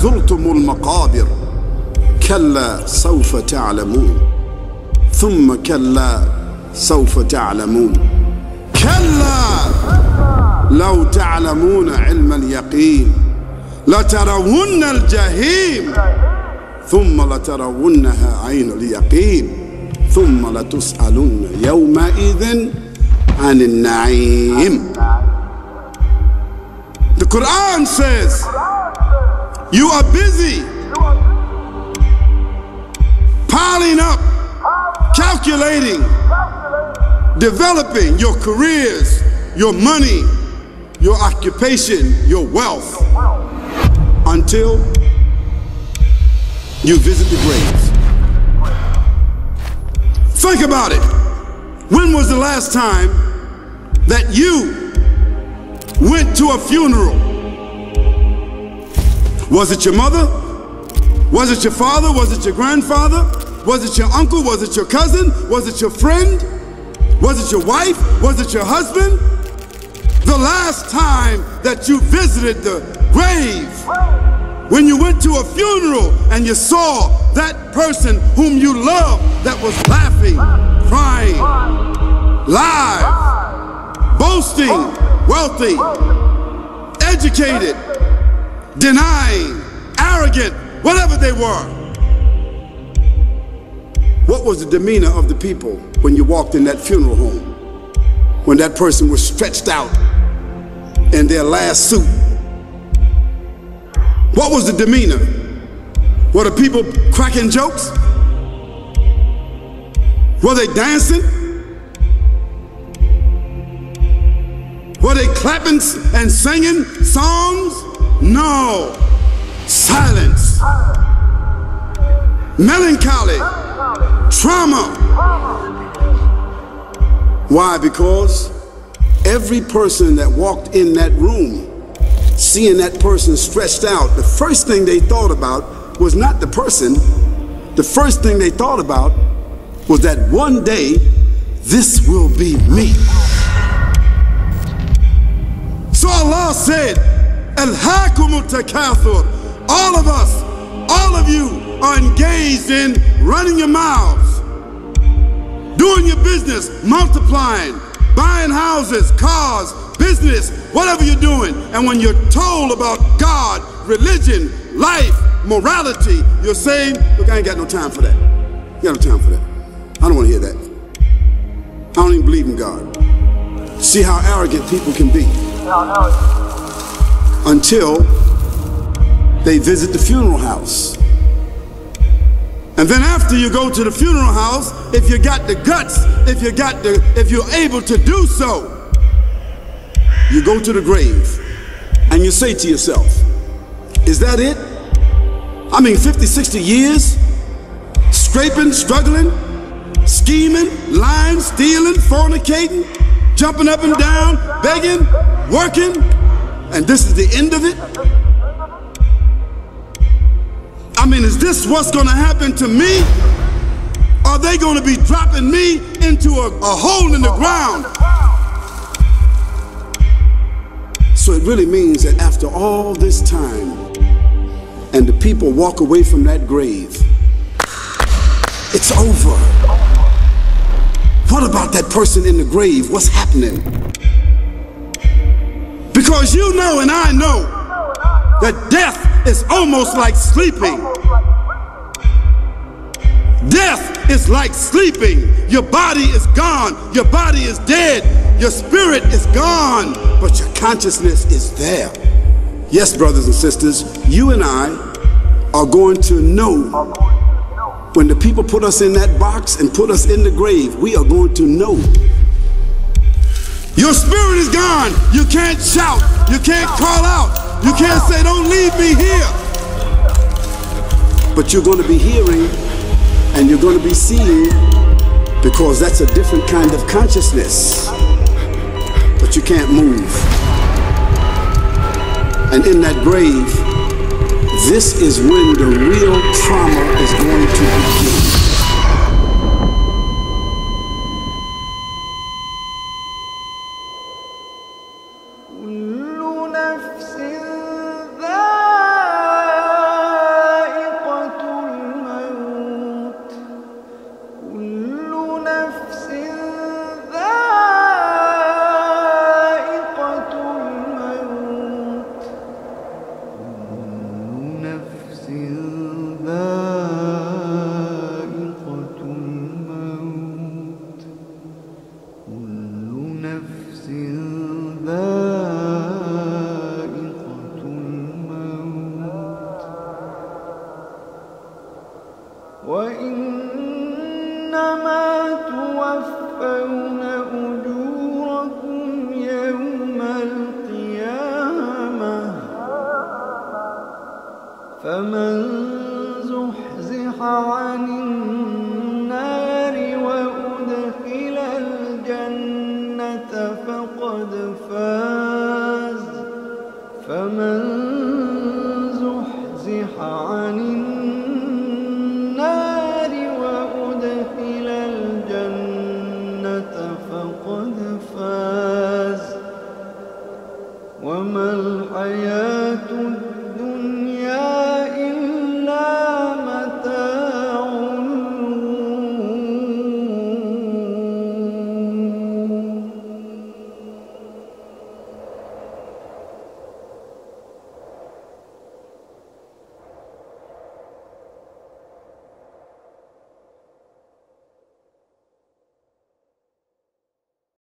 زرتم المقابر كلا سوف تعلمون ثم كلا سوف تعلمون كلا لو تعلمون علم اليقين لترون الجحيم ثم لترونها عين اليقين ثم لتسألن يومئذ عن النعيم. The Quran says you are busy piling up, calculating, developing your careers, your money, your occupation, your wealth, until you visit the grave. Think about it. When was the last time that you went to a funeral? Was it your mother? Was it your father? Was it your grandfather? Was it your uncle? Was it your cousin? Was it your friend? Was it your wife? Was it your husband? The last time that you visited the grave, when you went to a funeral and you saw that person whom you loved that was laughing, crying, live, boasting, wealthy, educated, denying, arrogant, whatever they were. What was the demeanor of the people when you walked in that funeral home? When that person was stretched out in their last suit? What was the demeanor? Were the people cracking jokes? Were they dancing? Were they clapping and singing songs? No. Silence. Melancholy. Trauma. Why? Because every person that walked in that room, seeing that person stretched out, the first thing they thought about was not the person. The first thing they thought about was that one day this will be me. So Allah said, Alhaakumut takathur. All of us, all of you are engaged in running your mouths, doing your business, multiplying, buying houses, cars, business, whatever you're doing. And when you're told about God, religion, life, morality, you're saying, look, I ain't got no time for that. I got no time for that. I don't want to hear that. I don't even believe in God. See how arrogant people can be. Until they visit the funeral house. And then after you go to the funeral house, if you got the guts, if you're able to do so, you go to the grave and you say to yourself, is that it? I mean, 50, 60 years, scraping, struggling, scheming, lying, stealing, fornicating, jumping up and down, begging, working, and this is the end of it? I mean, is this what's going to happen to me? Are they going to be dropping me into a hole in the ground? So it really means that after all this time, and the people walk away from that grave, it's over. What about that person in the grave? What's happening? Because you know and I know that death is almost like sleeping. Death is like sleeping. Your body is gone. Your body is dead. Your spirit is gone, but your consciousness is there. Yes, brothers and sisters, you and I are going to know when the people put us in that box and put us in the grave. We are going to know. Your spirit is gone. You can't shout. You can't call out. You can't say, don't leave me here. But you're going to be hearing and you're going to be seeing, because that's a different kind of consciousness. But you can't move. And in that grave, this is when the real trauma is going to begin. كل نفس ذائقة فمن زحزح عن النار وأدخل الجنة فقد فاز فمن زحزح عن النار وأدخل الجنة فقد فاز وما الحياة